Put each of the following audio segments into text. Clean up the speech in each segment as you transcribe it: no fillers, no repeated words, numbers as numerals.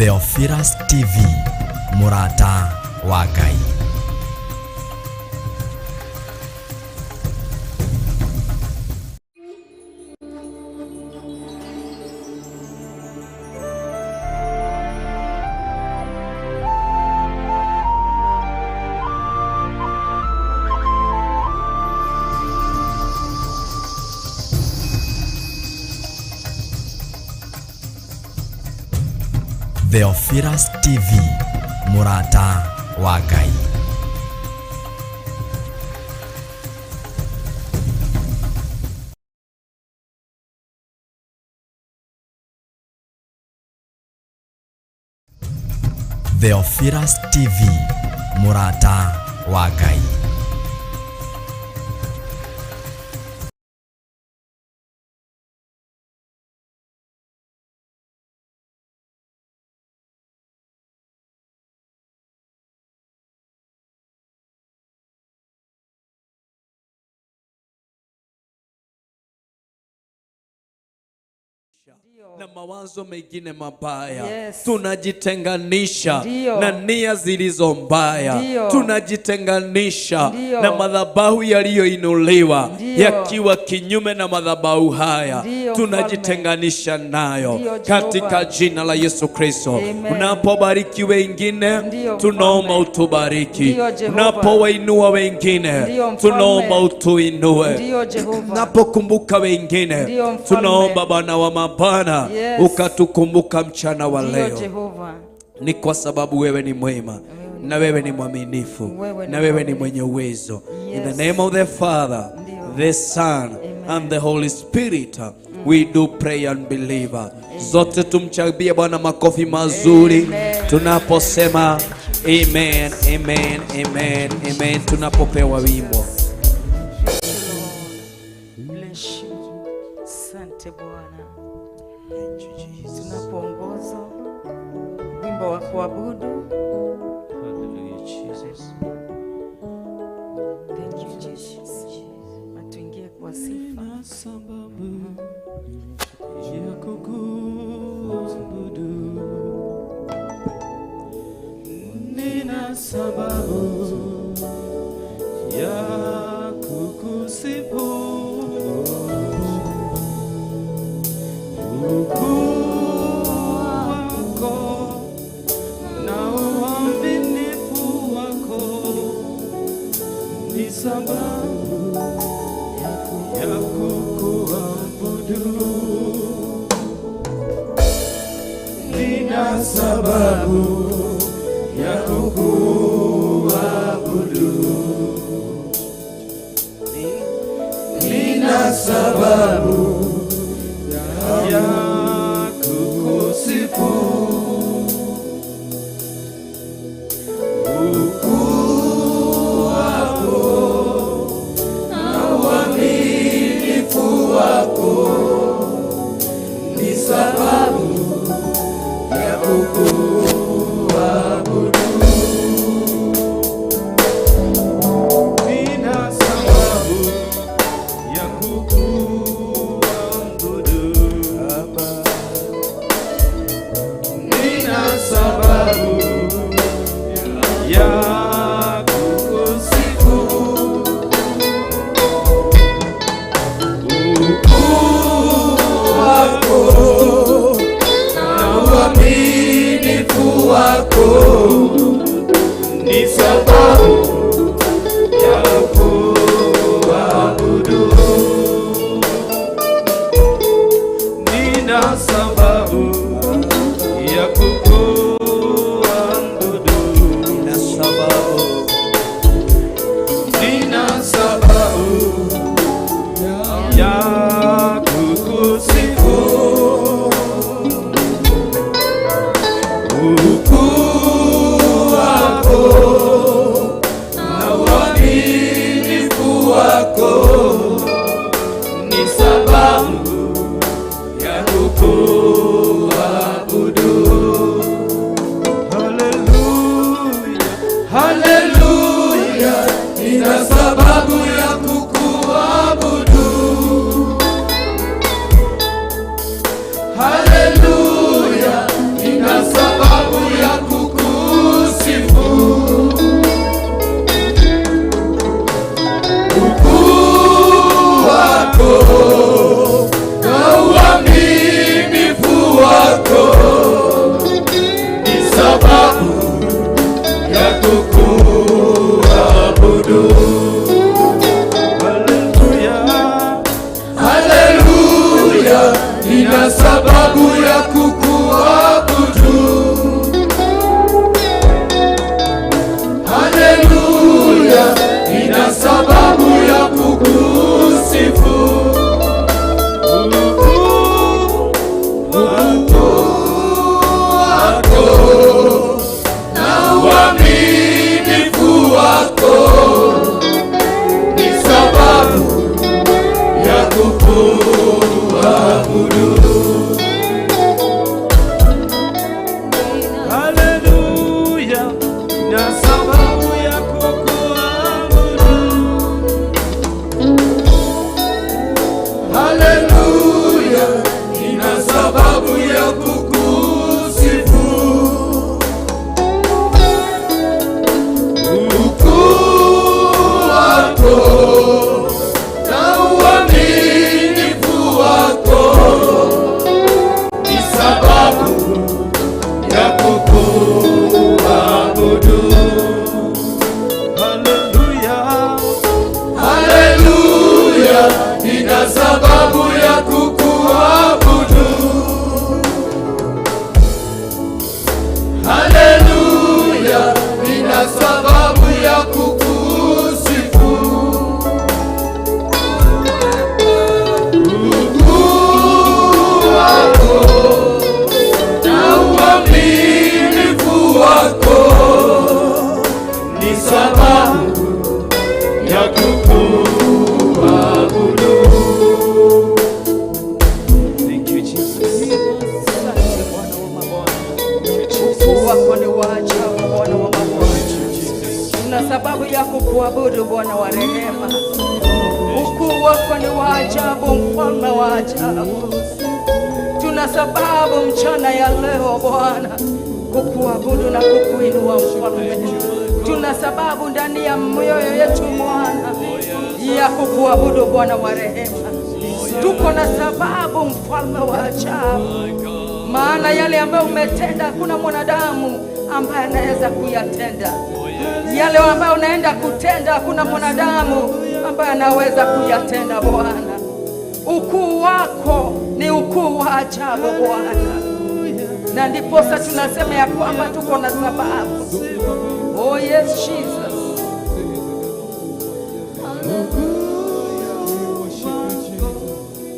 Theophilus TV, Murata wa Ngai. Theophilus TV, Murata wa Ngai. Theophilus TV, Murata wa Ngai. Na mawazo mengine mabaya. Tunajitenganisha na nia zilizo mbaya. Tunajitenganisha na madhabahu yaliyoinuliwa yakiwa kinyume na madhabahu haya. Tunajitenganisha nayo katika jina la Yesu Kristo. Unapobariki wengine, tunaomba utubariki. Unapowainua wengine, tunaomba utuinue. Unapokumbuka wengine, tunaomba Bwana wa mabwana, ukatukumbuka mchana wa leo. Ni kwa sababu wewe ni mwema na wewe ni mwaminifu na wewe ni mwenye uwezo. In the name of the Father, the Son and the Holy Spirit, we do pray and believe. Zote tumchabie Bwana makofi mazuri tunaposema amen, amen, amen, amen. Tunapopewa wimbo. Asante Bwana. Tunapoongozwa wimbo wa kuabudu. Hallelujah Jesus. Thank you Jesus. Tuingie kwa sifa. Sababu ya kukuabudu. Nina sababu ya kukusifu. Sababu ya kukuabudu. Nina sababu ya kukuabudu. Nina sababu ya kukusifu. Ni sababu ya kuabudu. Nina sababu ya kukuabudu. Nina sababu. Nina sababu ya kukusifu. Ni sababu ya kukuabudu. Hallelujah, hallelujah. Nina sababu ya kukuabudu. Hallelujah, nina sababu ajabu. Tuna sababu mchana ya leo Bwana kukuabudu na kukuinua Mfalme. Tuna sababu ndani ya mioyo yetu Bwana ya kukuabudu Bwana wa rehema. Tuko na sababu Mfalme wa ajabu, maana yale ambayo umetenda hakuna mwanadamu ambaye anaweza kuyatenda. Yale ambayo unaenda kutenda hakuna mwanadamu ambaye anaweza kuyatenda Bwana. Ukuu wako ni ukuu wa ajabu Bwana, na ndiposa tunasema ya kwamba tuko na sababu. Oh yes Jesus.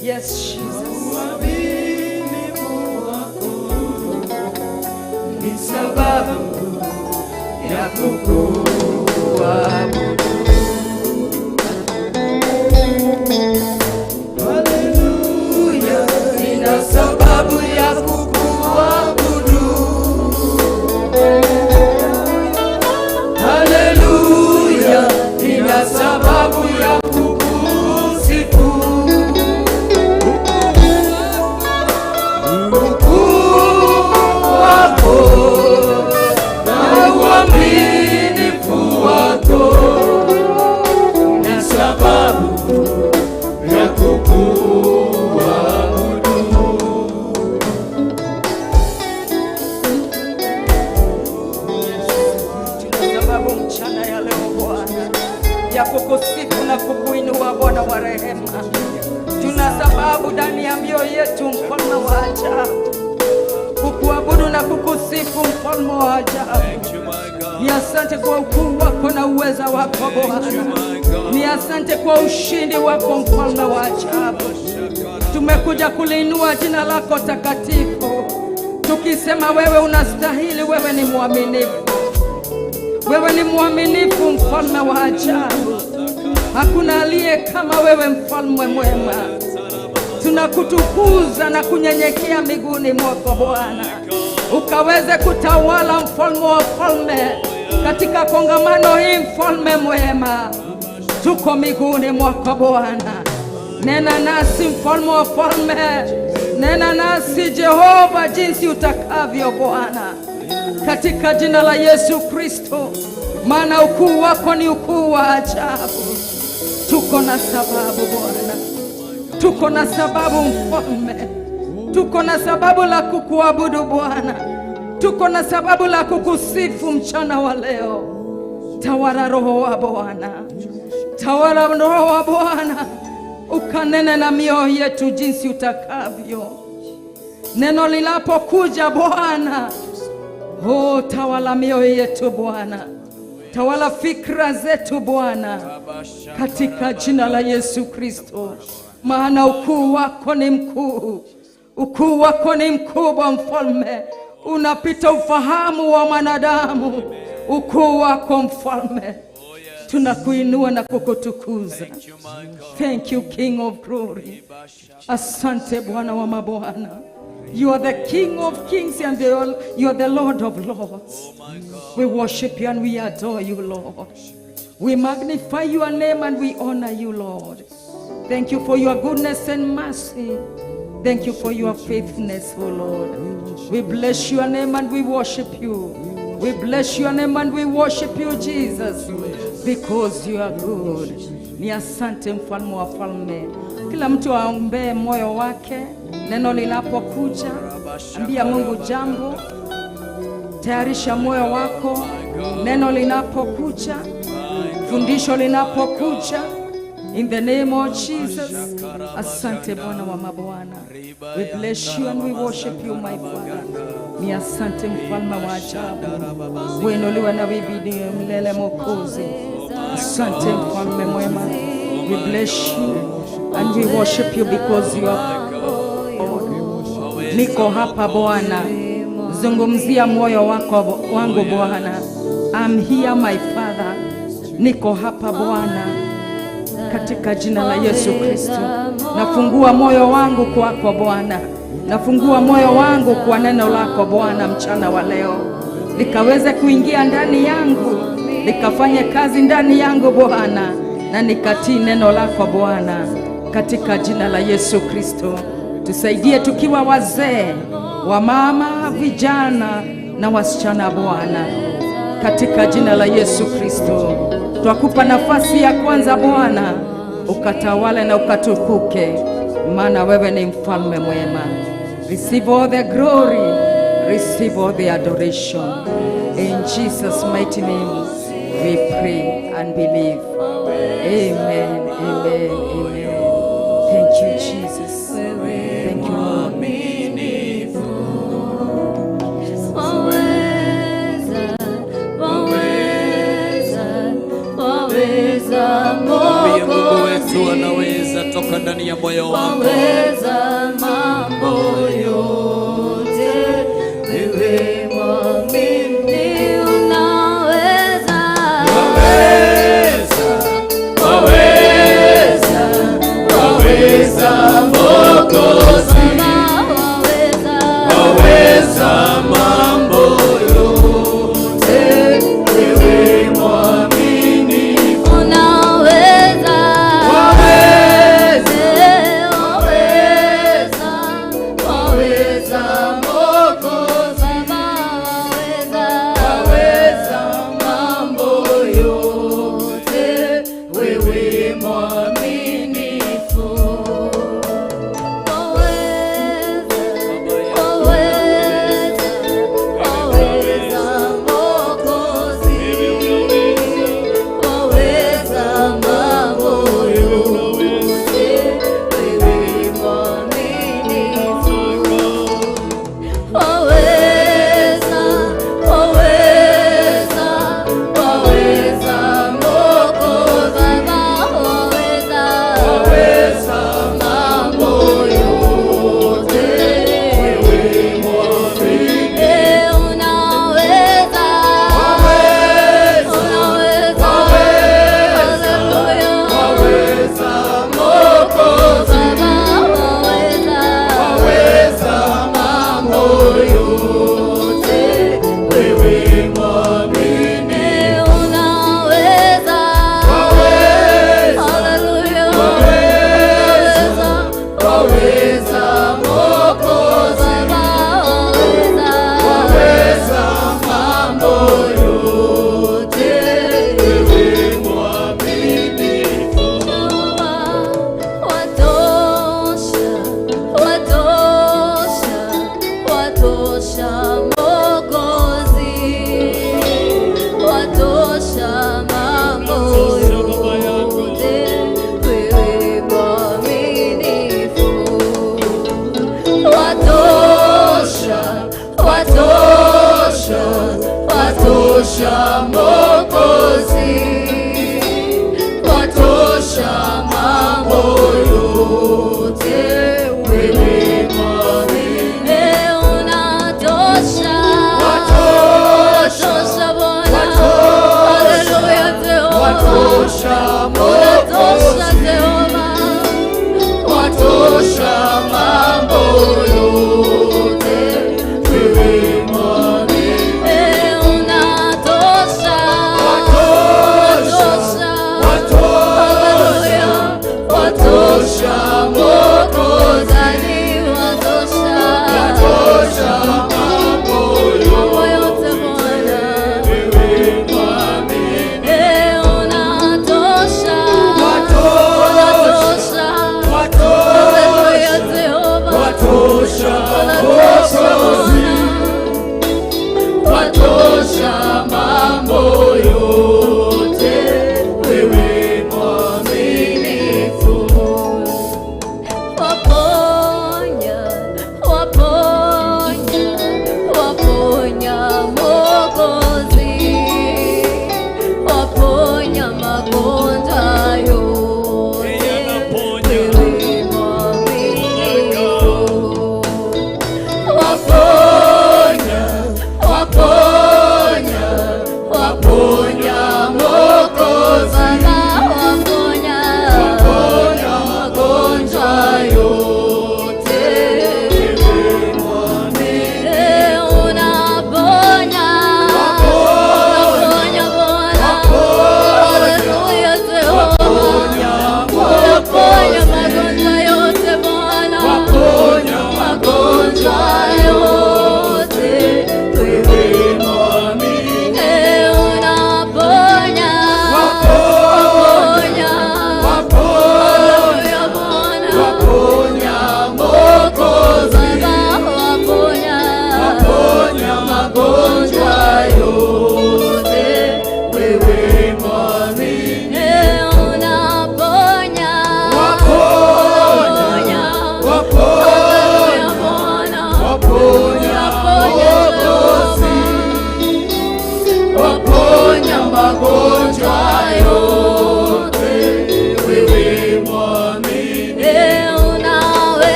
Yes Jesus. Ni sababu ya kukuabudu. Haleluya, nina sababu ya kukuabudu. Haleluya, nina sababu ya kukusifu. Ukuu wako na uaminifu wako na sababu ya kukuabudu. Tuna sababu mchana ya leo Bwana ya kukusifu na kukuinua Bwana wa rehema. Tuna sababu ndani ya mioyo yetu Mfalme wa ajabu kukuabudu na kukusifu Mfalme wa ajabu. Ni asante kwa ukuu wako na uweza wako Bwana. Ni asante kwa ushindi wako Mfalme wa ajabu. Tumekuja kuliinua jina lako takatifu, tukisema wewe unastahili, wewe ni mwaminifu. Wewe ni mwaminifu Mfalme wa ajabu. Hakuna aliye kama wewe Mfalme mwema. Tunakutukuza na kunyenyekea miguuni mwako Bwana, ukaweze kutawala Mfalme wa falme katika kongamano hii. Mfalme mwema, tuko miguuni mwako Bwana. Nena nasi Mfalme wa falme, nena nasi Jehova jinsi utakavyo Bwana, katika jina la Yesu Kristo, maana ukuu wako ni ukuu wa ajabu. Tuko na sababu Bwana, tuko na sababu Mfalme, tuko na sababu la kukuabudu Bwana, tuko na sababu la kukusifu mchana wa leo. Tawala Roho wa Bwana, tawala Roho wa Bwana, ukanene na mioyo yetu jinsi utakavyo. Neno linapokuja Bwana, oh, tawala mioyo yetu Bwana, tawala fikra zetu Bwana, katika jina la Yesu Kristo, maana ukuu wako ni mkuu, ukuu wako ni mkubwa Mfalme, unapita ufahamu wa mwanadamu. Ukuu wako Mfalme, tunakuinua na kukutukuza. Thank you King of glory. Asante Bwana wa mabwana. You are the King of kings and you are the Lord of lords. We worship you and we adore you, Lord. We magnify your name and we honor you, Lord. Thank you for your goodness and mercy. Thank you for your faithfulness, O Lord. We bless your name and we worship you. We bless your name and we worship you, Jesus, because you are good. Ni asante Mfalme wa falme. Kila mtu aombee moyo wake. Neno linapokuja, ambia Mungu jambo. Tayarisha moyo wako. Neno linapokuja, fundisho linapokuja, in the name of Jesus. Asante Bwana wa mabwana. We bless you and we worship you, my Father. Ni asante Mfalme wa ajabu. Uinuliwe na bibidi milele Mwokozi. Asante Mfalme mwema. We bless you and we worship you because you are God. Niko hapa Bwana. Zungumzia moyo wako wangu Bwana. I'm here my Father. Niko hapa Bwana, katika jina la Yesu Kristo. Nafungua moyo wangu kwako Bwana. Nafungua moyo wangu kwa neno lako Bwana mchana wa leo. Likaweze kuingia ndani yangu, likafanye kazi ndani yangu Bwana, na nikatii neno lako Bwana. katika jina la Yesu Kristo. Tusaidie tukiwa wazee, wamama, vijana na wasichana Bwana, katika jina la Yesu Kristo. Twakupa nafasi ya kwanza Bwana, ukatawale na ukatukuke, maana wewe ni mfalme mwema. Receive all the glory, receive all the adoration. In Jesus' mighty name we pray and believe. Amen, amen, amen. Thank you Jesus. Thank you Lord. Mwambie Mungu wetu anaweza, toka ndani ya moyo wako. Waweza mambo yote, wewe mwamini unaweza. Waweza Mwokozi, waweza mambo yote, wewe mwamini unaweza. Waweza Mwokozi, waweza mambo yote, wewe mwaminifu. Waweza Mwokozi, waweza mambo yote, wewe mwaminifu. Waweza Mwokozi, waweza mambo yote, wewe mwaminifu. Unaweza, waweza Mwokozi, waweza mambo yote, wewe mwaminifu. Unaweza, waweza Mwokozi, waweza mambo yote, wewe mwaminifu. Watosha Mwokozi, watosha mambo yote, wewe mwaminifu. Watosha Mwokozi, watosha mambo yote, wewe mwaminifu. Unatosha, watosha Bwana. Haleluya Jehova, watosha Jehova, watosha mambo yote, wewe mwaminifu. Unatosha, haleluya, watosha Mwokozi, watosha mambo yote Bwana, wewe mwaminifu. Unatosha, haleluya Jehova,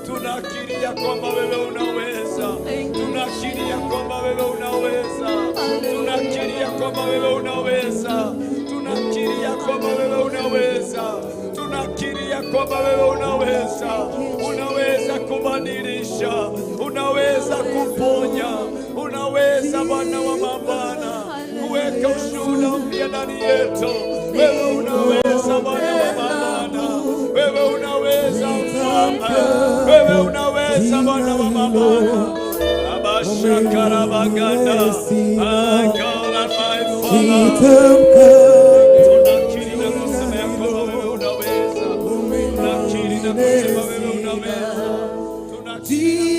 Tunakiria kwamba wewe unaweza, tunakiria kwamba wewe unaweza, tunakiria kwamba wewe unaweza, tunakiria kwamba wewe unaweza, tunakiria kwamba wewe unaweza, unaweza kubadilisha, unaweza kuponya, unaweza Bwana wa mabwana kuweka ushuhuda mpya ndani yetu. Wewe unaweza Bwana wa mabwana, wewe unaweza Mfalme, wewe unaweza Bwana wa mabwana. Abashakara baganda, I call on my Father. Tunakiri na kusema ya kwamba wewe unaweza, tunakiri na kusema wewe unaweza, tunakiri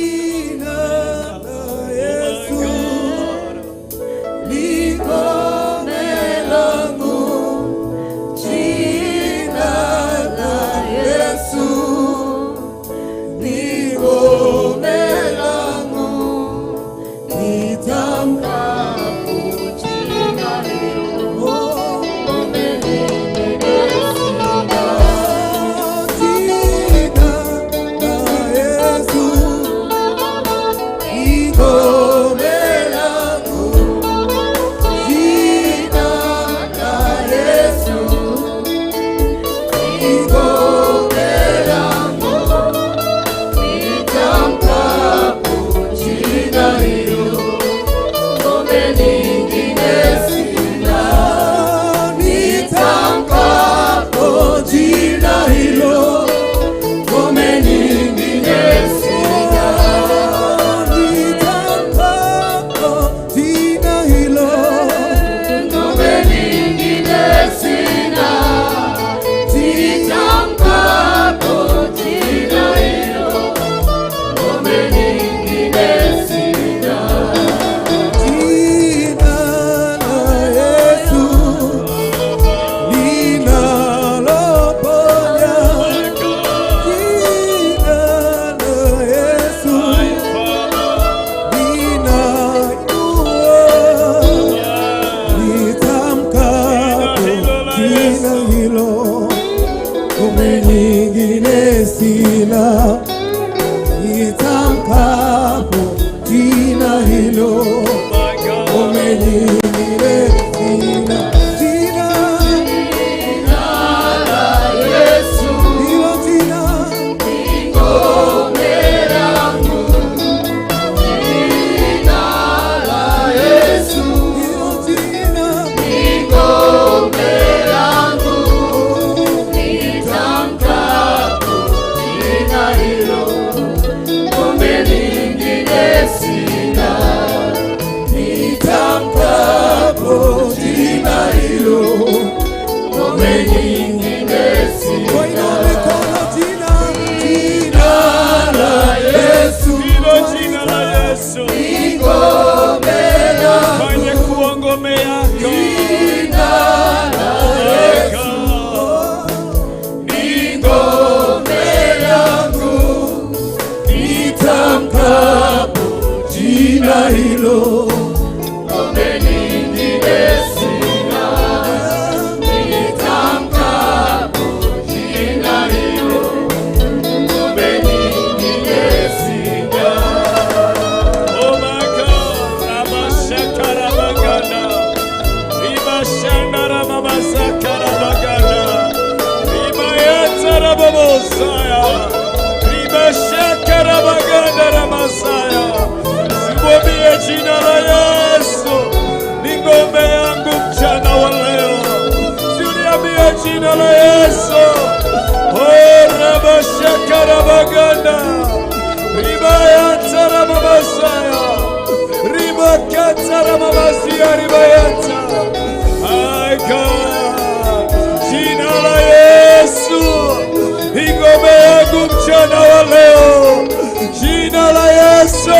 jina la Yesu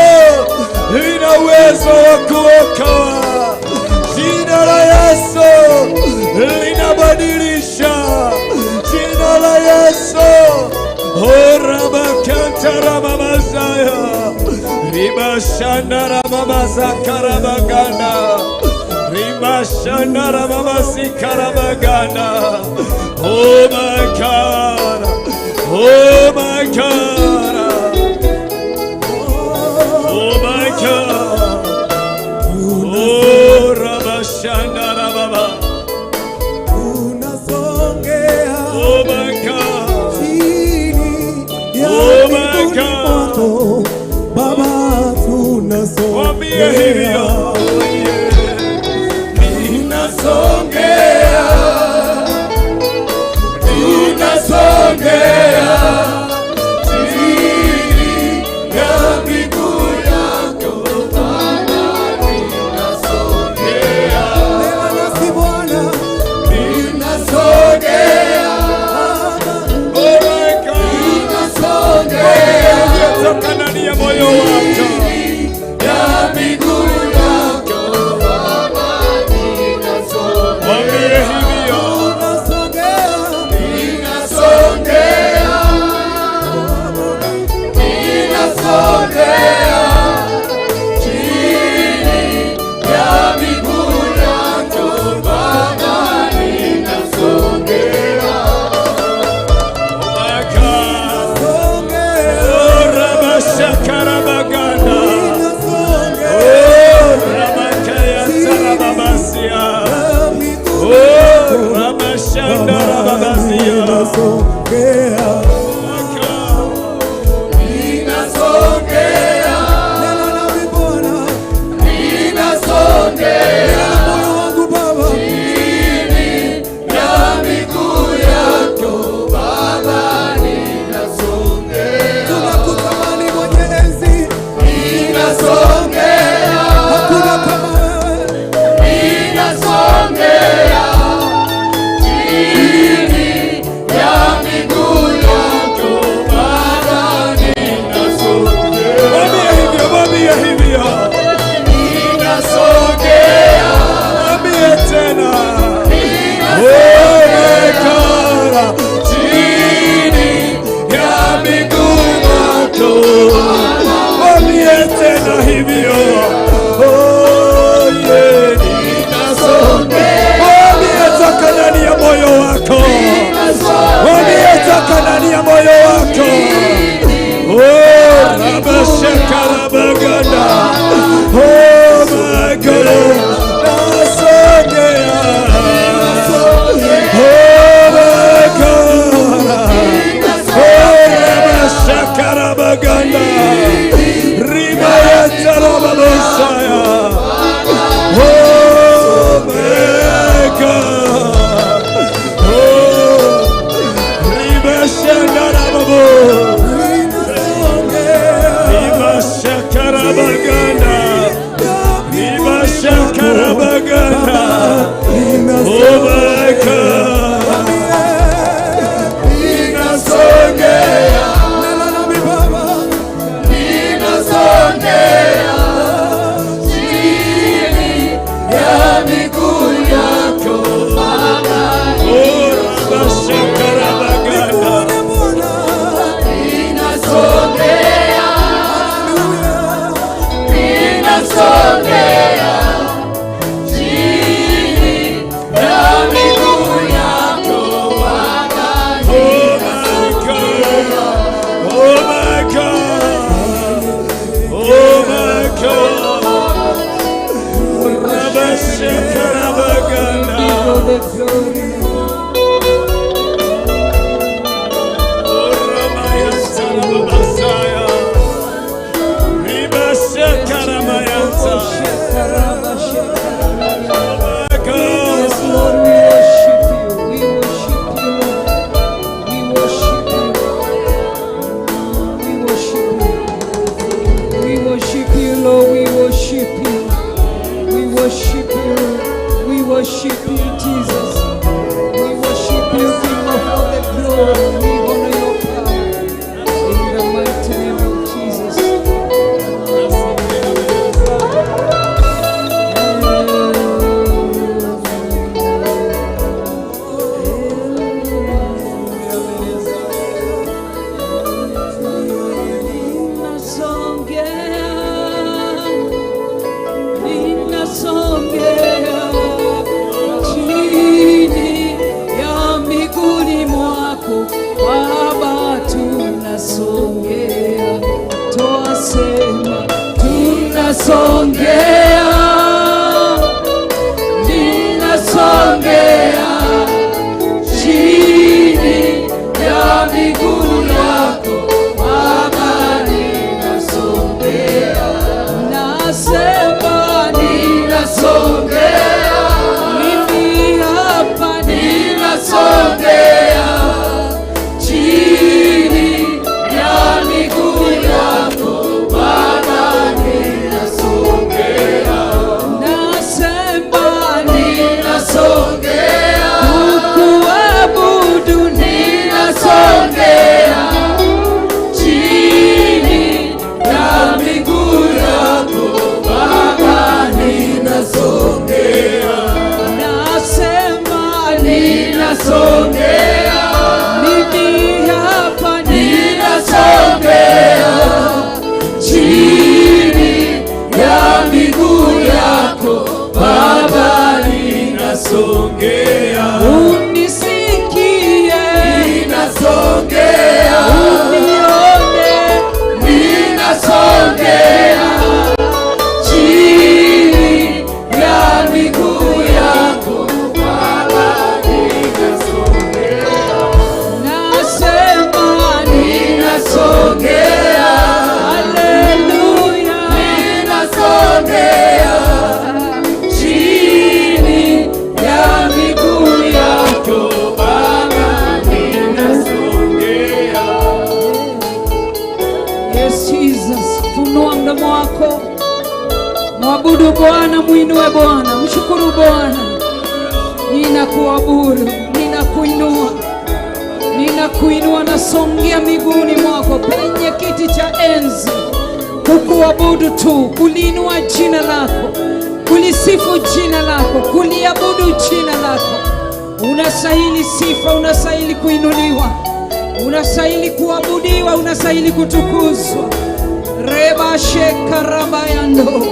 lina uwezo wa kuokoa. Jina la Yesu linabadilisha. Jina la Yesu Orabakantaramasaya Ribashandaramamazakarabagana Ribashandaramamasikarabagana. Oh my God, Oh my God. Oh my God. Oh Rabashanda Rababa. Unasongea. Oh my God. Chini ya miguu yako Baba, tunasongea. Mwambie hivyo. Tunasongea. Tunasongea. Chini ya miguu yako Baba, tunasongea. Nena nasi Bwana. Tunasongea. Oh my God. Tunasongea. Toka ndani ya moyo wako. Ya miguu yako Baba, tunasongea. Mwambie hivyo. Tunasongea. Tunasongea. Tunasongea. Chini ya miguu yako Baba, tunasongea. Oh my God. Songea. Oh Rabashakarabaganda. Tunasongea. Oh Ramakaya Sarababasia. Oh Ramashanda Rababasia. Tunasongea. Ninasongea. Nena nami Bwana. Ninasongea. Moyo wangu Baba. Chini ya miguu yako Baba, ninasongea. Tunakutamani mwenye enzi. Ninasongea. Hakuna kama wewe. Ninasongea. Chini ya miguu yako Baba, ninasongea. Mwambie hivyo, mwambie hivyo. Ninasongea. Mwambie tena. Oh my God. Chini ya miguu yako Mwambie tena hivyo. Oh yeah. ninasongea. Mwambie toka ndani ya moyo wako. Mwambie toka ndani ya moyo wako. Oh Rabashakarabaganda. Oh my God. Nasongea. Oh my God. Oh Rabashakarabaganda. Rimayata Rababosaya. Oh my God. Oh Ribashanda Rababo. Ribashakarabaganda. Ribashakarabaganda. Oh my God. Ninasongea. Nena nami Baba. Ninasongea. Chini ya miguu yako Baba, Oh Rabashakarabaganda. ninasongea. Ninasongea. Chini ya miguu yako Baba, Oh my God. Oh my God. Oh my God. Rabashakarabaganda. Oh Ramayanta Rababasaya. Ribashakaramayanta. Oh my God. Lord, we worship you. We worship you. We worship you. We worship you. We worship you, Lord. We worship you. We worship you. We worship you, Jesus. We worship you, King of all the glory. We honor your power. In the mighty name of Jesus. Chini ya miguuni mwako ninasongea, mimi hapa ninasongea chini ya miguu yako Baba, ninasongea, unisikie, ninasongea, unione, ninasongea chini ya miguu yako Baba, ninasongea, nasema ninasongea, haleluya, ninasongea chini ya miguu yako Baba, ninasongea. Yes Jesus, funua mdomo wako, mwabudu Bwana, muinue Bwana, mshukuru Bwana. Ninakuabudu, ninakuinua, ninakuinua, nasongea miguuni mwako penye kiti cha enzi, kukuabudu tu, kuliinua jina lako, kulisifu jina lako, kuliabudu jina lako. Unastahili sifa, unastahili kuinuliwa, unastahili kuabudiwa, unastahili kutukuzwa. Reba sheka rabayando.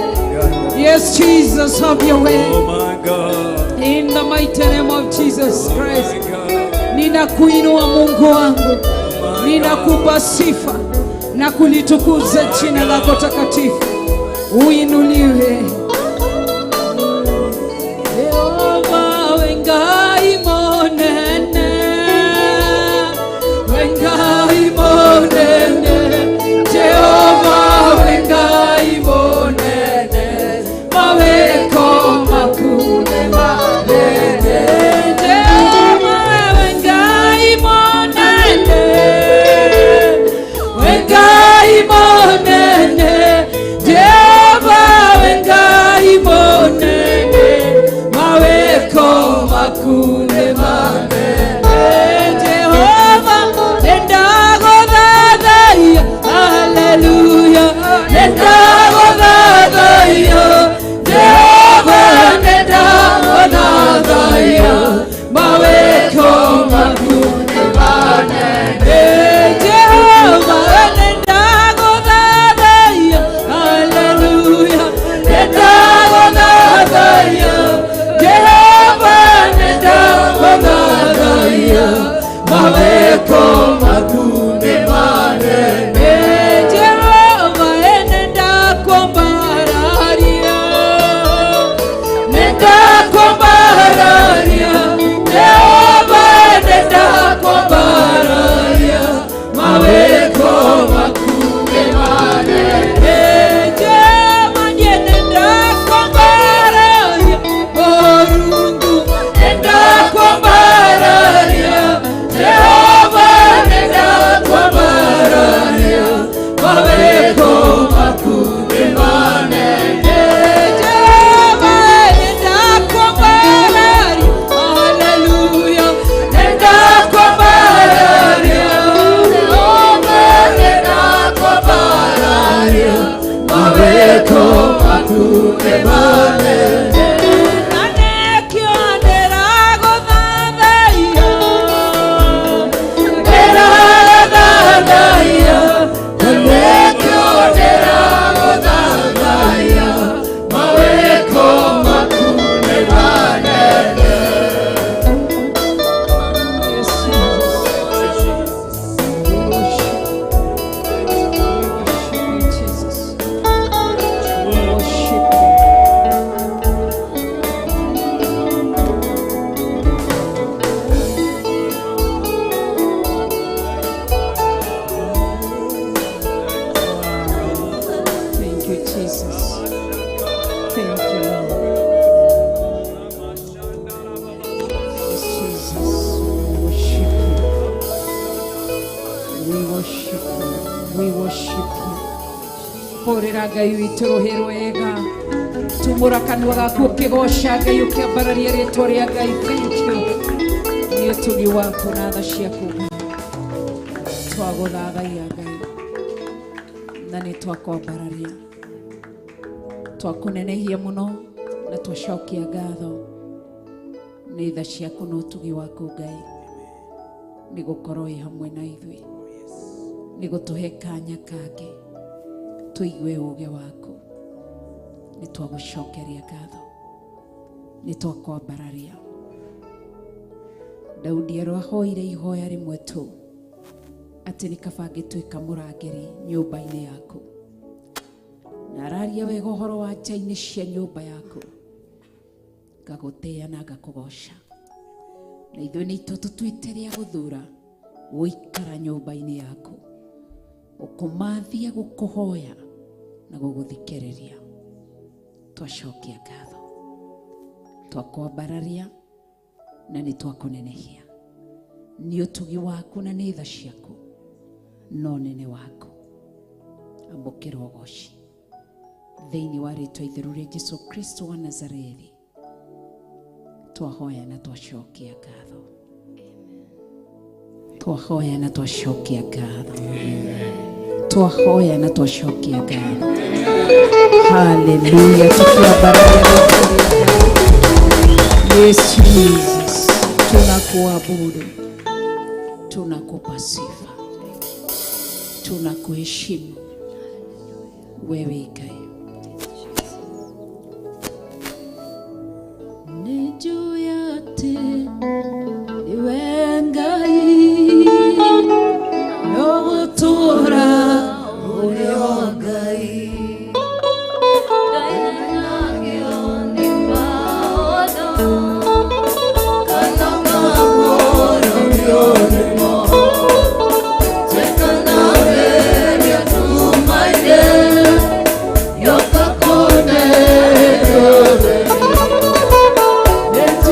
Yes Jesus, have your way Oh my God. in the mighty name of Jesus Christ. Ninakuinua Mungu wangu, ninakupa sifa na kulitukuza jina lako takatifu. Uinuliwe Yehova, wengai monene, wengai monene, Jehova, wengai monene, maweko makune manene, Jehova, wengai monene, wengai monene, Jehova, wengai monene, maweko makune manene, Jehova, nendago dadaya, hallelujah, nendago dadaya, Jehova, nendago dadaya, maweko makune manene, Jehova, nendago dadaya, hallelujah, nendago dadaya, Jehova, nendago dadaya, maweko makune manene, Jehova, nenda kombararia, nenda kombararia, Jehova, nenda kombararia, maweko makune manene, Jehova, nenda kombararia, Mungu, nenda kombararia, Jehova, nenda kombararia, maweko makune manene, Jehova, nenda kombararia, hallelujah, nenda kombararia, Jehova, nenda kombararia, maweko makune manene, Porera Ngai witũ rũhĩ rwega, tumũra kanua gaku ũkĩgoca Ngai ũkĩambararia rĩĩtwa rĩa Ngai. Thank you nĩ ũtugi waku na tha ciaku twagũthagaia Ngai na nĩ twakwambararia, twakũnenehia mũno na twacokia ngatho nĩ tha ciaku na ũtugi waku Ngai. nĩ gũkorwo ĩ hamwe na ithuĩ, nĩ gũtũhe kanya kangĩ tũigue ũũgĩ waku. Nĩ twagũcokeria ngatho, nĩ twakwambararia. Daudi arahoire ihoya rĩmwe tu atĩ nĩ kaba angĩtuĩka mũrangĩri nyũmba-inĩ yaku, na araria wega ũhoro wa nja-inĩ cia nyũmba yaku, ngagũtĩĩa na ngakũgoca. Na ithuĩ nĩ itwa tũtuĩte rĩa gũthura gũikara nyũmba-inĩ yaku, gũkũmathia, gũkũhoya na gũgũthikĩrĩria. Twacokia ngatho, twakwambararia na nĩ twakũnenehia. Nĩ ũtugi waku na nĩ tha ciaku, no nene waku. Ambũkĩra ũgoci thĩinĩ wa rĩtwa itheru rĩa Jesũ Kristo wa Nazarethi. Twahoya na twacokia ngatho, twahoya na twacokia ngatho, twahoya na twacokia ngatho. Haleluya. Tukiambararia Yesu Jesus, tunakuabudu, tunakupa sifa, tunakuheshimu wewe ikae. Niju yate iwe Ngai no gutura uri o Ngai. Let's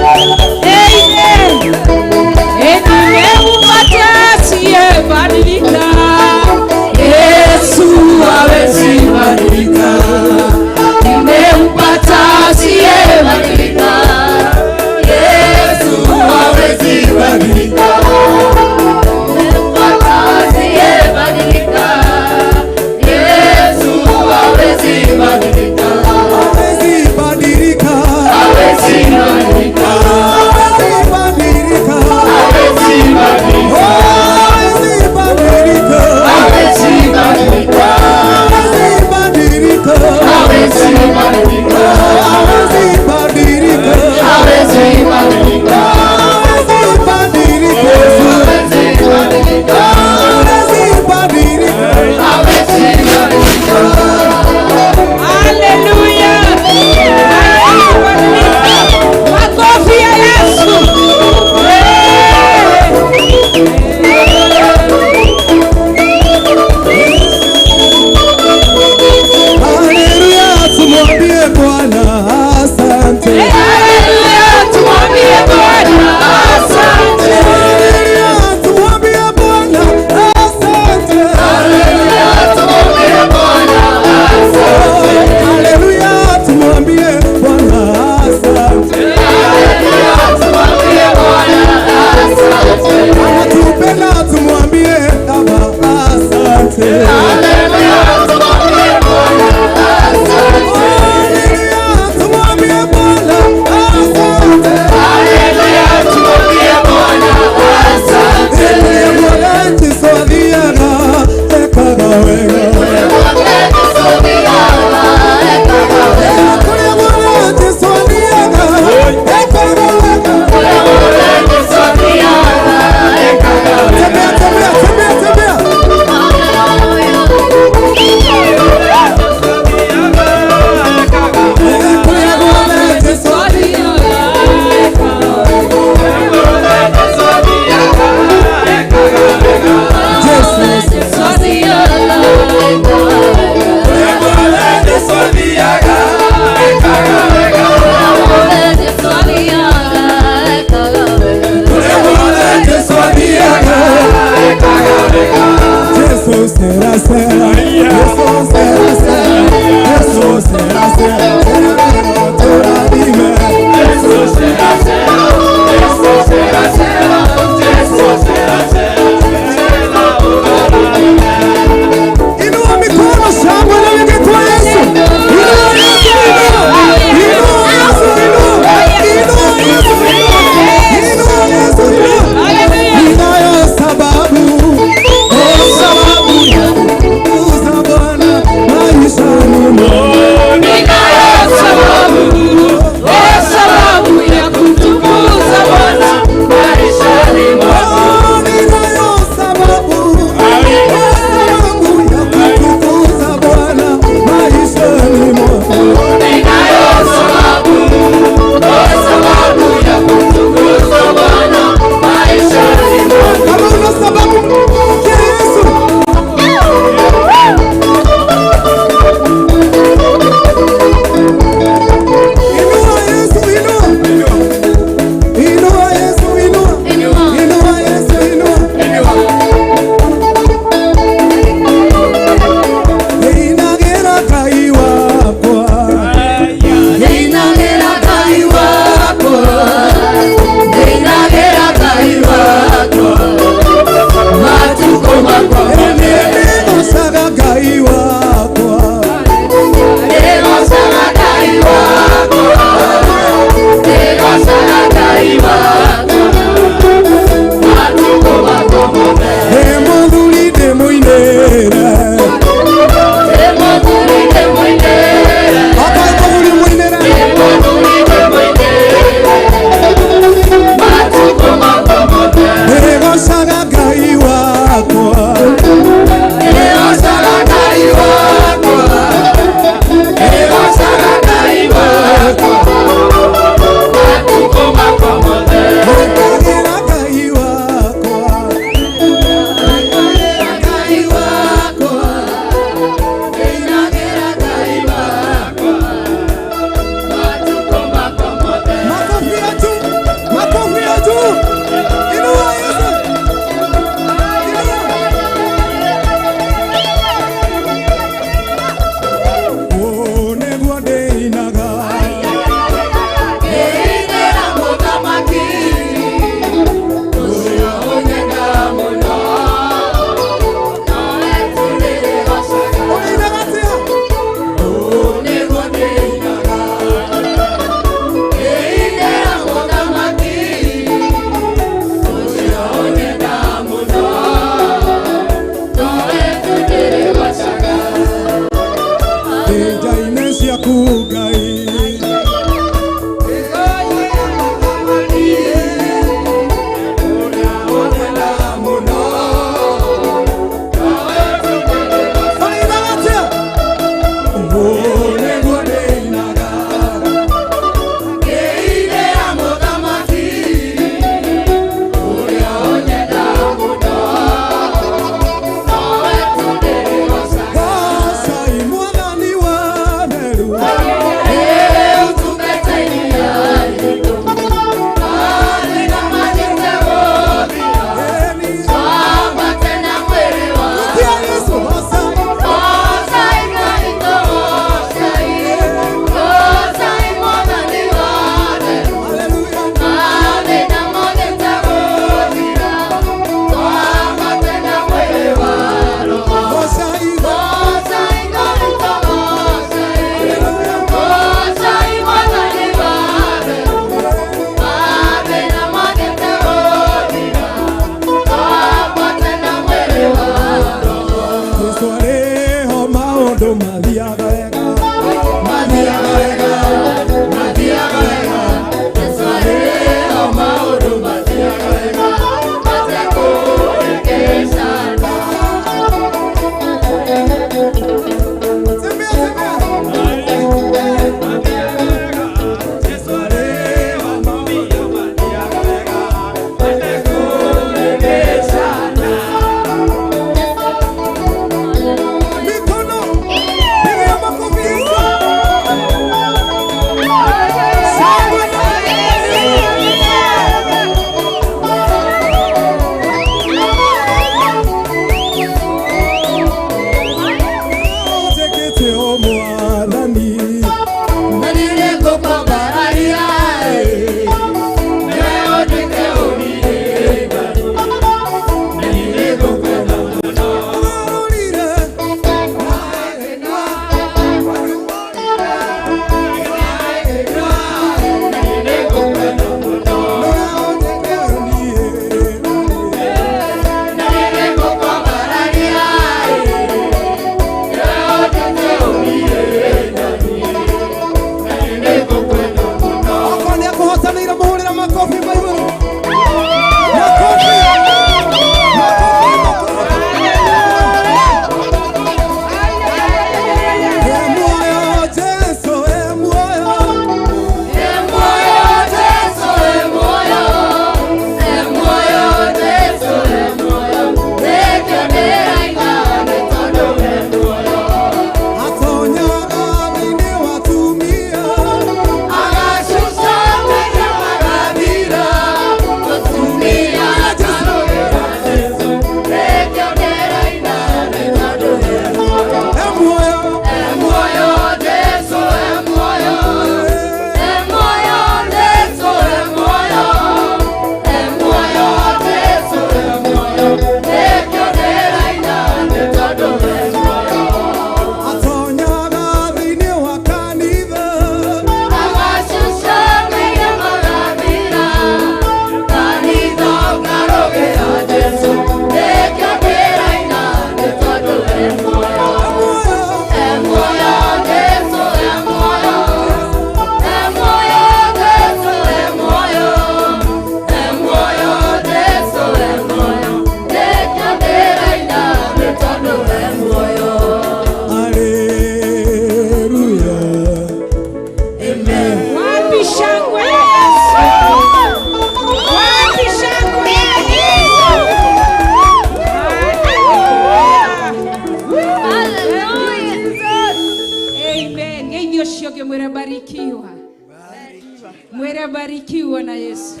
Mwira barikiwa na Yesu.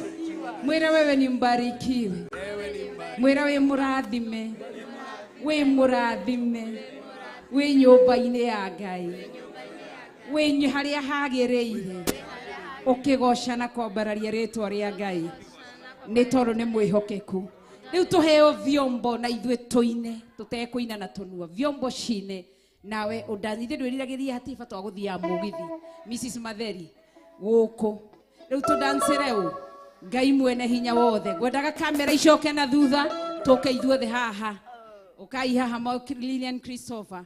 Mwira wewe ni mbarikiwe. Mwira wewe murathime. We murathime. We nyumba-inĩ ya Ngai. We haria hagereire. Ukigoca na kwambararia rĩtwa rĩa Ngai. Nĩ tondũ nĩ mwĩhokeku. Rĩu tũheo vyombo na ithuĩ tũine. Tũtekũina na tũnua. Vyombo cine. Nawe ũndanithie ndwĩriragĩria hatiba twa gũthia mũgithi. Mrs. Matheri. Gũkũ. Rĩu tũdancere ũũ. Ngai mwene hinya wothe. Ngwendaga kamera icoke na thutha. Tũke ithuothe haha. Ukai haha Lilian Christopher.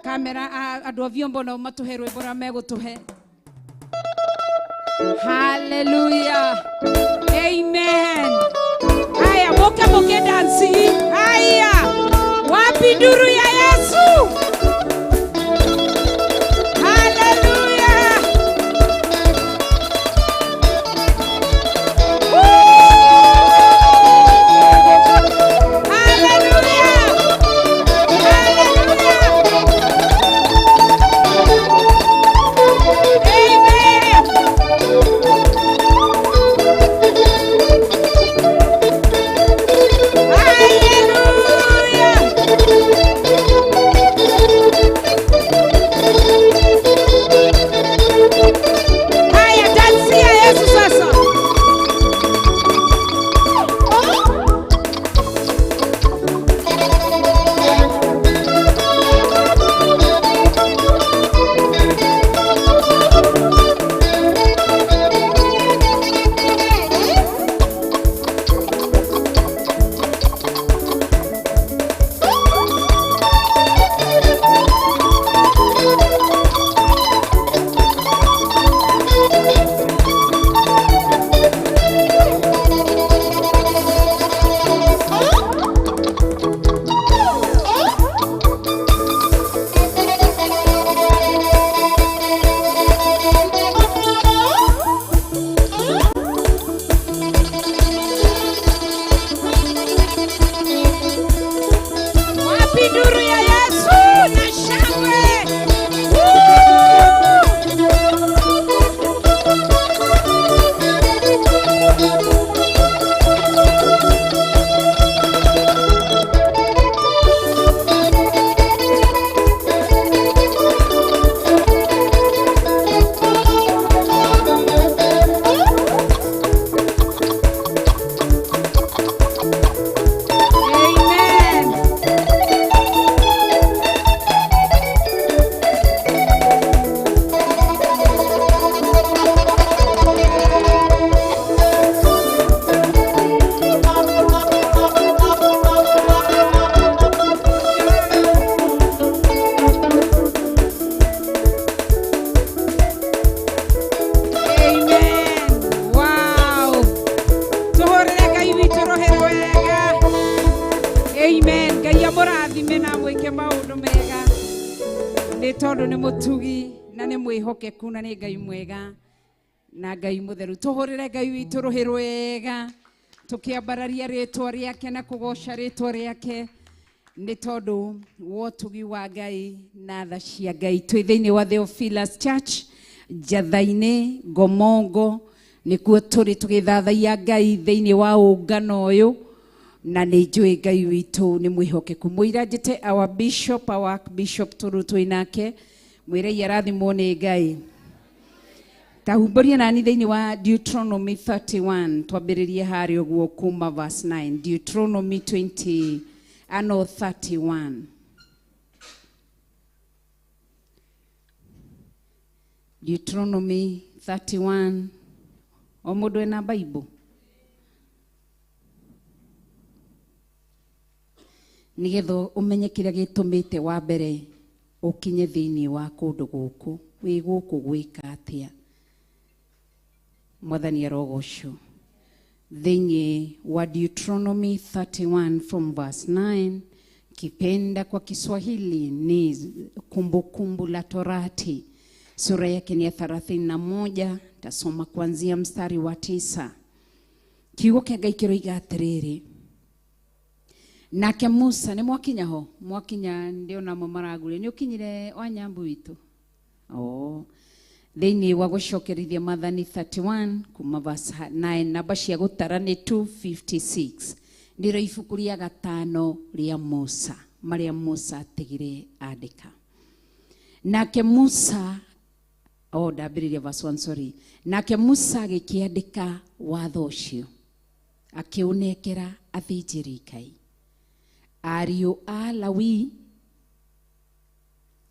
Kamera andũ a vyombo na matuhe rwĩmbo rũrĩa megũtũhe. Hallelujah. Amen. Haya, moke dansi. Haya. Wapi nduru ya Yesu? Hallelujah. tondu ni mutugi na ni mwihokeku na ni Ngai mwega na Ngai mutheru. Tuhurire Ngai witu ruhi rwega tukiambararia ritwa riake na kugoca ritwa riake ni tondu wotugi wa Ngai na tha cia Ngai. Twi thiini wa Theophilus Church Jathaini Gomongo nikuo turi tugithathaia Ngai thiini wa ungano uyu na ni njui Ngai witu ni mwihokeku. Muira njite our bishop turu twinake mwire yarathimwo ni Ngai. Tahumburia nani thiini wa Deuteronomy 31 twambiririe hari uguo kuma verse 9. Deuteronomy 31. Deuteronomy 31. O mundu ena Bible? Nigetho umenye kiria gitumite wa mbere ukinye thiini wa kundu guku wi guku gwika atia. Mwathani arogocwo. Thiini wa Deuteronomy 31 from verse 9, kipenda kwa Kiswahili ni Kumbukumbu la Torati, sura yake ni 31. Tasoma kuanzia mstari wa 9. Kiugo kia Ngai kiroiga atiriri, nake Musa ni mwakinya ho, mwakinya ndio na maragure ni ukinyire wa nyambu witu. Thĩinĩ wa gũcokerithia Maathani 31 kuma verse 9 namba cia gũtara nĩ 256 ndĩro ibuku rĩa gatano rĩa Musa marĩa Musa atigire andĩka. Nake Musa ndambĩrĩria verse 1 sorry. Nake Musa agĩkĩandĩka watho ũcio akĩũnengera athĩnjĩri Ngai. Ariũ a Lawi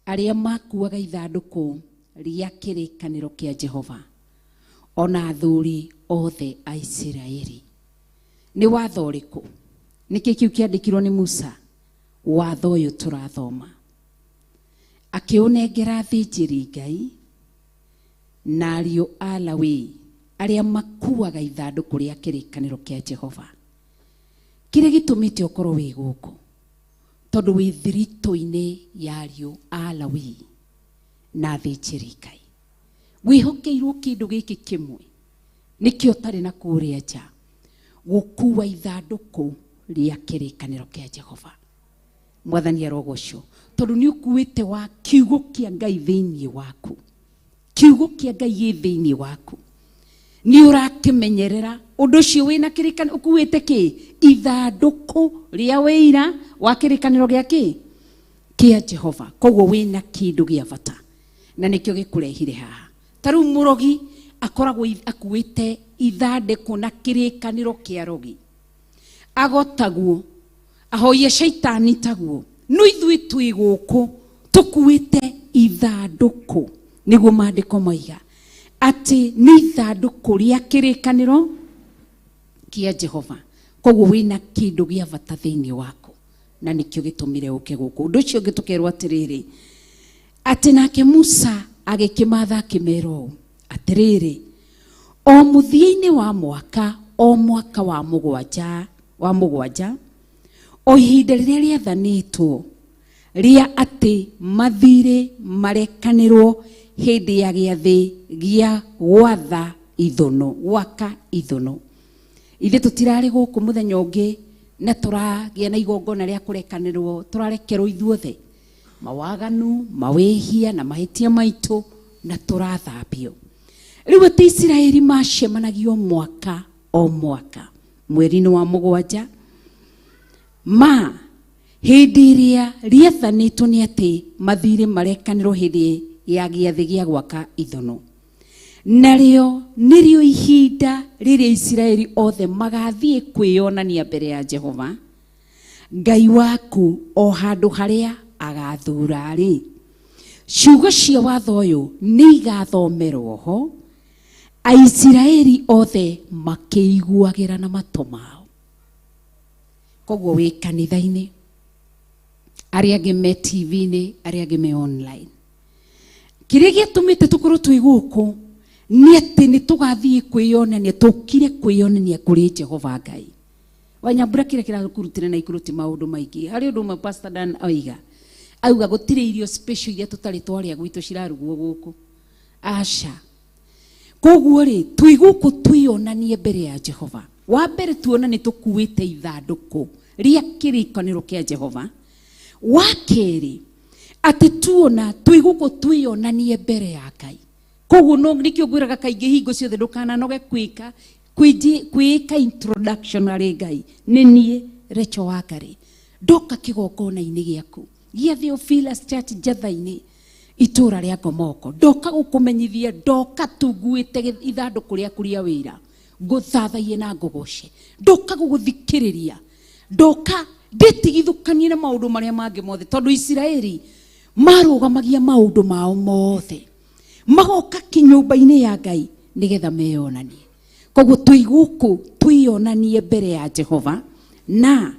arĩa makuaga ithandũkũ rĩa kĩrĩkanĩro kĩa Jehova ona athuri othe a Isiraeli. Nĩ watho ũrĩkũ? Nĩkĩ kĩu kĩandĩkirwo nĩ Musa? Watho ũyũ tũrathoma. Akĩũnengera athĩnjĩri Ngai na ariũ a Lawi arĩa makuaga ithandũkũ rĩa kĩrĩkanĩro kĩa Jehova. Kĩrĩa gĩtũmĩte ũkorwo wĩ gũkũ tondũ wĩ thiritũ-inĩ ya ariũ a Lawi na athĩnjĩri Ngai. Wĩhokeirwo kĩndũ gĩkĩ kĩmwe nĩkĩo ũtarĩ na kũrĩa nja, gũkua ithandũkũ rĩa kĩrĩkanĩro kĩa Jehova. Mwathani arogocwo tondũ nĩ ũkuĩte wa kiugo kĩa Ngai thĩinĩ waku. Kiugo kĩa Ngai gĩ thĩinĩ waku. Nĩ ũrakĩmenyerera ũndũ ũcio wĩna kĩrĩkanĩro. Ũkuĩte kĩ? Ithandũkũ rĩa wĩira wa kĩrĩkanĩro gĩa kĩ? Kĩa Jehova. Koguo wĩna kĩndũ gĩa bata na nĩkĩo gĩkũrehire haha. Ta rĩu mũrogi akoragwo akuĩte ithandũkũ na kĩrĩkanĩro kĩa rogi, agotagwo ahoie shaitani taguo. No ithuĩ twĩ gũkũ tũkuĩte ithandũkũ, nĩguo maandĩko maiga atĩ nĩ ithandũkũ rĩa kĩrĩkanĩro kĩa Jehova. Koguo wĩna kĩndũ gĩa bata thĩinĩ waku na nĩkĩo gĩtũmire ũke gũkũ. Ũndũ ũcio ũngĩ tũkerwo atĩrĩrĩ atĩ nake Musa agĩkĩmatha akĩmera ũũ atĩrĩrĩ, o mũthia-inĩ wa mwaka o mwaka wa mũgwanja o ihinda rĩrĩa rĩathanĩtwo rĩa atĩ mathirĩ marekanĩrwo hĩndĩ ya gĩathĩ gĩa gwatha ithono, gwaka ithono. Ithe tũtirarĩ gũkũ mũthenya ũngĩ na tũragĩa na igongona rĩa kũrekanĩrwo, tũrarekerwo ithuothe mawaganu, mawĩhia na mahĩtia maitũ na tũrathambio. Rĩu atĩ Isiraeli macemanagio mwaka o mwaka mweri-inĩ wa mũgwanja hĩndĩ ĩrĩa rĩathanĩtwo nĩ atĩ mathirĩ marekanĩrwo hĩndĩ ya gĩathĩ gĩa gwaka ithono. Narĩo nĩrĩo ihinda rĩrĩa Isiraeli othe magathiĩ kwĩyonania mbere ya Jehova Ngai waku o handũ harĩa agathura rĩ. Ciugo cia watho ũyũ nĩ igathomerwo ho, Aisiraeli othe makĩiguagĩra na matũ mao. Koguo wĩ kanitha-inĩ, arĩa angĩ me TV-inĩ, arĩa angĩ me online, kĩrĩa gĩatũmĩte tũkorwo twĩ gũkũ nĩ atĩ nĩ tũgathiĩ kwĩyonania, tũkire kwĩyonania kũrĩ Jehova Ngai. Wanyambura kĩrĩa kĩrakũrutĩra na ikũruti maũndũ maingĩ. Harĩ ũndũ ũmwe Pastor Dan auga gũtirĩ irio special iria tũtarĩ twarĩa gwitũ cirarugwo gũkũ. Aca. Koguo rĩ, twĩ gũkũ twĩyonanie mbere ya Jehova. Wa mbere tuona nĩ tũkuĩte ithandũkũ rĩa kĩrĩkanĩro kĩa Jehova. Wa kerĩ atĩ tuona twĩ gũkũ twĩyonanie mbere ya Ngai. Koguo no nĩkĩo ngwĩraga kaingĩ hingo ciothe ndũkananoge kwĩka introduction harĩ Ngai. Nĩ niĩ Recho wa Ngarĩ ndoka kĩgongona-inĩ gĩaku gĩa Theophilus Church Njatha-inĩ itũra rĩa Ngomoko. Ndoka gũkũmenyithia, ndoka tunguĩte ithandũkũ rĩaku rĩa wĩra, ngũthathaiye na ngũgoce, ndoka gũgũthikĩrĩria, ndoka ndĩtigithũkanie na maũndũ marĩa mangĩ mothe, tondũ Isiraeli marũgamagia maũndũ mao mothe, magoka kĩnyũmba-inĩ ya Ngai nĩgetha meyonanie. Koguo twĩ gũkũ twĩyonanie mbere ya Jehova, na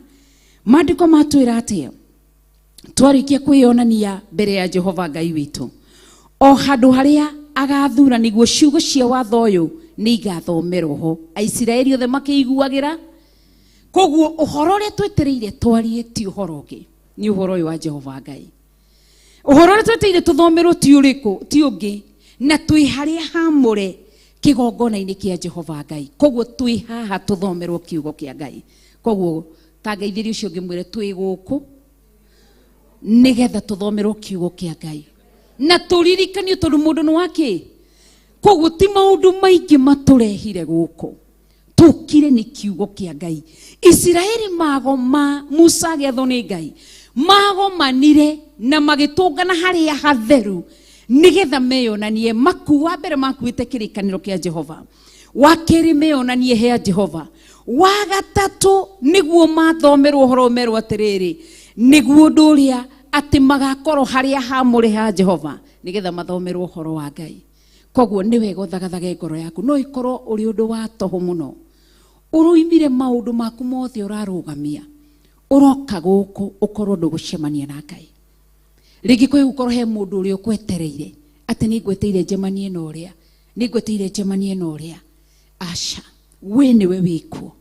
maandĩko matwĩra atĩa twarĩkia kwĩyonania mbere ya Jehova Ngai witũ o handũ harĩa agathura, nĩguo ciugo cia watho ũyũ nĩ igathomerwo ho, Aisiraeli othe makĩiguagĩra. Koguo ũhoro ũrĩa twetereire twarie ti ũhoro ũngĩ, nĩ ũhoro ũyũ wa Jehova Ngai. Ũhoro ũrĩa twetereire tũthomerwo ti ũrĩkũ, ti ũngĩ, na twĩ harĩa hamũre kĩgongona-inĩ kĩa Jehova Ngai. Koguo twĩ haha tũthomerwo kiugo kĩa Ngai. Koguo tangeithĩrie ũcio ũngĩ mwĩre twĩ gũkũ nĩgetha tũthomerwo kiugo kĩa Ngai na tũririkanio, tondũ mũndũ nĩ wakĩ koguo ti maundu maingi maturehire guku tukire ni kiugo kia Ngai. Israeli magoma Musa agethwo ni Ngai magomanire na magitungana haria hatheru nigetha meyonanie makuwa mbere makuite kirikaniro kia Jehova, wa keri meyonanie hea Jehova, wa gatatu niguo mathomerwo horo merwo atiriri niguo nduria ati magakorwo haria hamure ha Jehova nigetha mathomerwo horo wa Ngai. Koguo ni wega thagathage ngoro yaku, no ikorwo uri undu wa toho muno uruimire maundu maku mothe urarugamia uroka guku ukorwo ndugucemania na Ngai. Rigi kwe ukorwo he mundu uri ukwetereire ati ni ngweteire njemanie na uria, ni ngweteire njemanie na uria. Asha, we niwe wikuo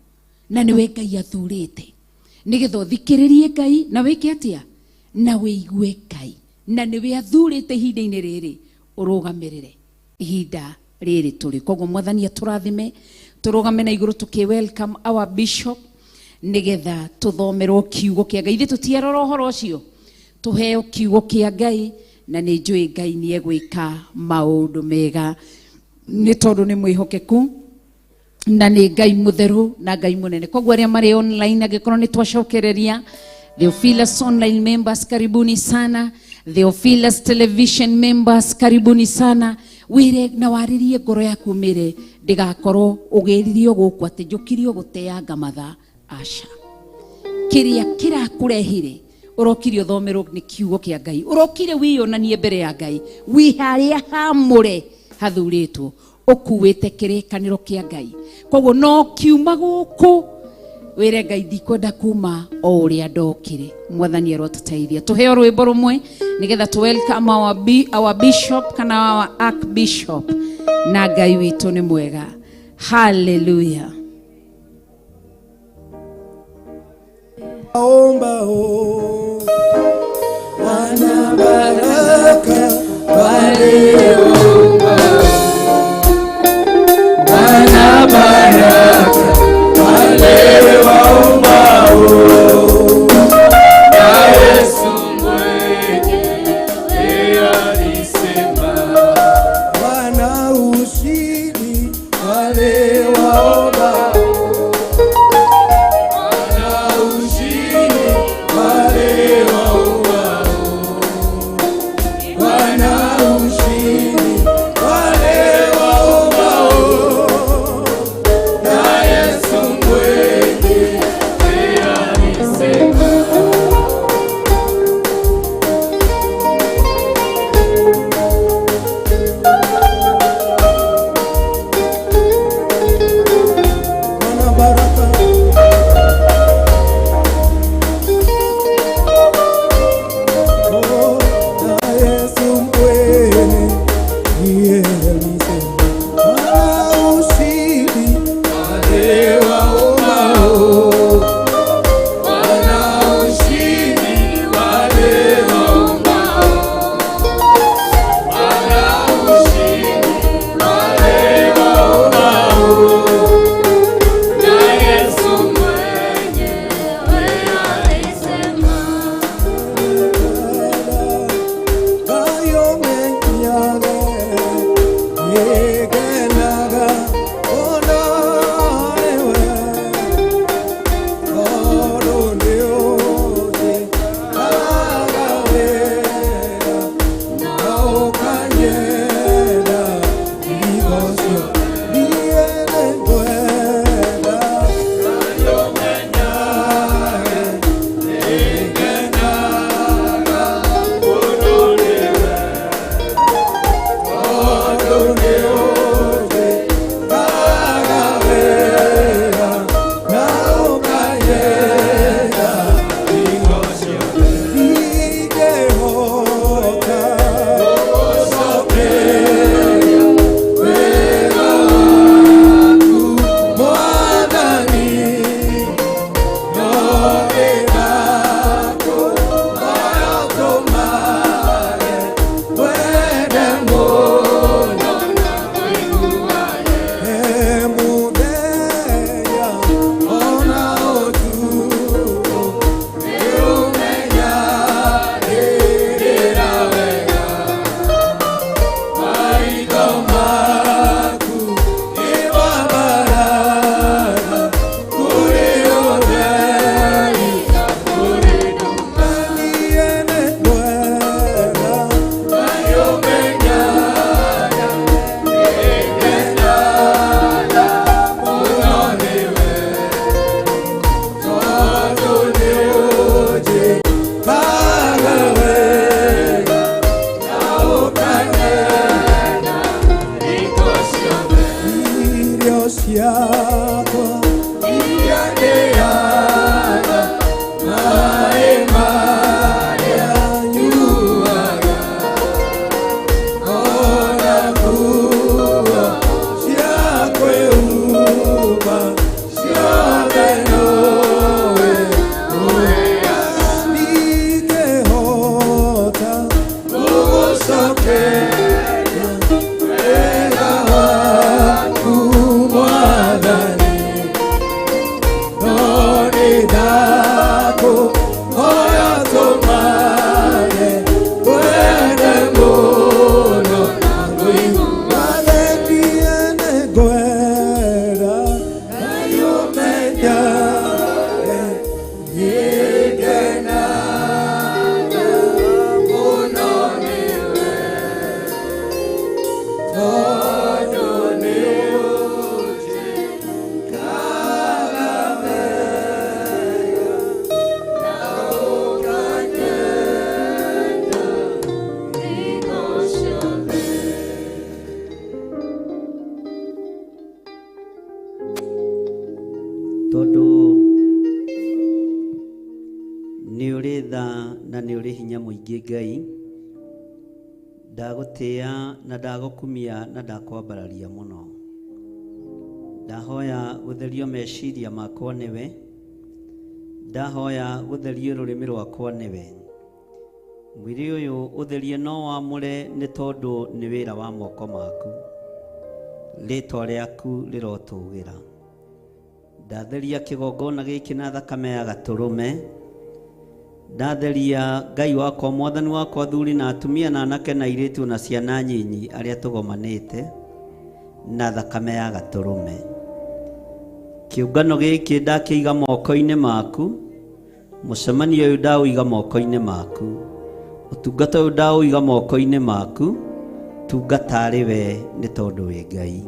na niwe Ngai athurite nigetha thikiririe Ngai na wike atia na wiigue Ngai, na niwe athurite ihinda-ini riri urugamirire ihinda riri turi. Koguo Mwathani aturathime, turugame na iguru tuki welcome our bishop nigetha tuthomerwo kiugo kia Ngai. Ithe tutiarora uhoro ucio, tuheo kiugo kia Ngai, na ni njui Ngai ni egwika maundu mega ni tondu ni mwihokeku na ni Ngai mutheru na Ngai munene. Koguo aria mari online agikorwo ni twacokereria Theophilus online members karibuni sana, Theophilus television members karibuni sana. Wire na waririe ngoro yaku mere ndigakorwo ugiririo guku ati njukirio guteanga matha. Asha, kiria kirakurehire urokirio thomerwo ni kiugo kia Ngai, urokire wiyonanie mbere ya Ngai wi haria hamure hathuritwo ukuwite kirikaniro kia Ngai. Koguo no kiuma guku wire Ngai ndikwenda kuma o uria ndokire. Mwathani arotuteithia. Tuheo rwimbo rumwe nigetha tu welcome our bishop kana our archbishop, na Ngai witu ni mwega. Hallelujah. Omba ho wana baraka wale omba, wana baraka wale waomba ho, na Yesu mwenyewe alisema wana ushindi wale waomba wana ushindi ndagutia na ndagukumia na ndakwambararia muno. Ndahoya gutherio meciria makwa niwe, ndahoya gutherio rurimi rwakwa niwe. Mwiri uyu utherie no wamure ni tondu ni wira wa moko maku, ritwa riaku rirotugira. Ndatheria kigongona giki na thakame ya gaturume, ndatheria Ngai wakwa Mwathani wakwa athuri na atumia na anake na airitu na ciana nyinyi aria tugomanite na thakame ya gaturume. Kiungano giki ndakiiga moko-ini maku, mucemanio uyu ndauiga moko-ini maku, utungata uyu ndauiga moko-ini maku. Tungata ariwe ni tondu wi Ngai.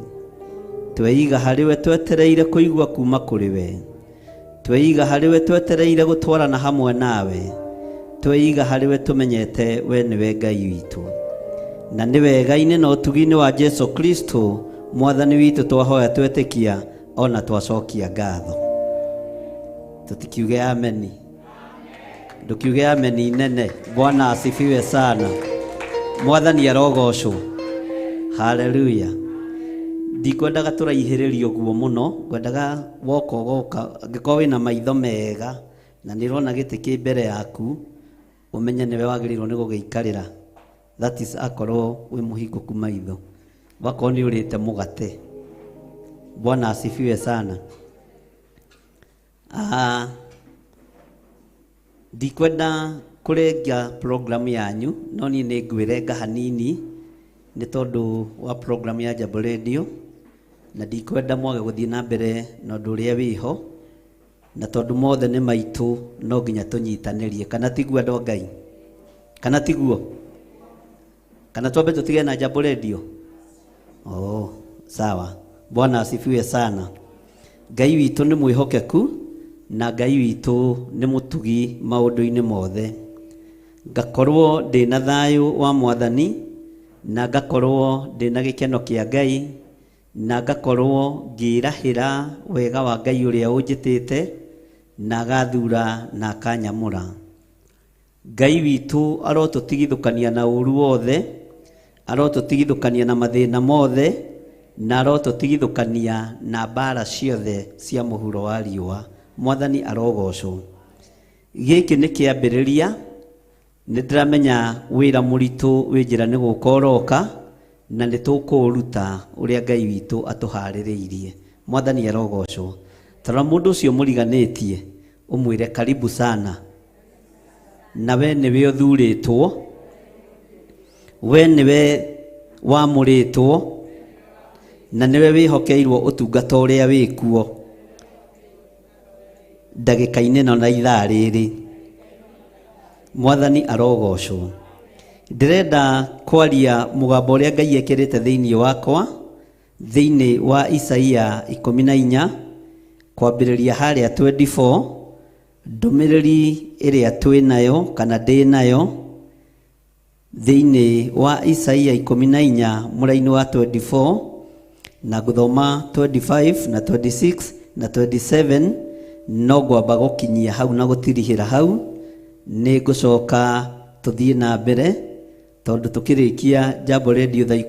Tweiga hariwe twetereire kuigua kuma kuri we, tweiga hariwe twetereire gutwarana hamwe nawe, tweiga hariwe tumenyete we niwe Ngai witu, na ni wega-ini na utugi-ini wa Jesu Kristo Mwathani witu twahoya twetikia ona twacokia ngatho. Tutikiuge ameni, ndukiuge ameni nene. Bwana asifiwe sana. Mwathani arogocwo. Haleluya. Ndikwendaga turaihiririo guo muno, ngwendaga woko goka angĩkorwo wĩna maitho mega na nĩrona gĩtĩ kĩ mbere yaku, umenye nĩwe wagĩrĩirwo nĩ gũgĩikarĩra. That is akorwo wĩ mũhingũku maitho, wakorwo nĩ ũrĩte mũgate. Bwana asifiwe sana. Ndikwenda kũrenga program yanyu, no niĩ nĩ ngwĩrenga hanini nĩ tondũ wa program ya Jambo Radio, na ndikwenda mwage gũthiĩ na mbere na ũndũ ũrĩa wĩho, na tondũ mothe nĩ maitũ no nginya tũnyitanĩrie. Kana tiguo andũ a Ngai? Kana tiguo? Kana twambe tũtige na Jambo Radio? Oh, sawa. Bwana asifiwe sana. Ngai witũ nĩ mwĩhokeku na Ngai witũ nĩ mũtugi maũndũ-inĩ mothe. Ngakorwo ndĩna thayũ wa Mwathani, na ngakorwo ndĩna gĩkeno kĩa Ngai, na ngakorwo ngĩrahĩra wega wa Ngai ũrĩa ũnjĩtĩte na agathura na akanyamũra. Ngai witũ arotũtigithũkania na ũru wothe, arotũtigithũkania na mathĩna mothe, na arotũtigithũkania na mbara ciothe cia mũhuro wa riũa. Mwathani arogocwo. Gĩkĩ nĩ kĩambĩrĩria. Nĩndĩramenya wĩra mũritũ wĩ njĩra nĩ gũka ũroka, na nĩtũkũũruta ũrĩa Ngai witũ atũharĩrĩirie. Mwathani arogocwo. Tara mũndũ ũcio mũriganĩtie ũmwĩre karibu sana, na we nĩwe ũthurĩtwo, we nĩwe wamũrĩtwo, na nĩwe wĩhokeirwo ũtungata ũrĩa wĩkuo ndagĩka-inĩ na ithaa rĩrĩ. Mwathani arogocwo. Ndĩrenda kwaria mũgambo ũrĩa Ngai ekĩrĩte thĩinĩ wakwa, thĩinĩ wa Isaia 14 kwambĩrĩria harĩa 24, ndũmĩrĩri ĩrĩa twĩ nayo kana ndĩ nayo thĩinĩ wa Isaia 14 mũraini wa 24, na guthoma 25 na 26 na 27 no gwamba gukinyia hau na gutirihira hau. Ni ngucoka tuthie na mbere tondu tukirikia Jambo Radio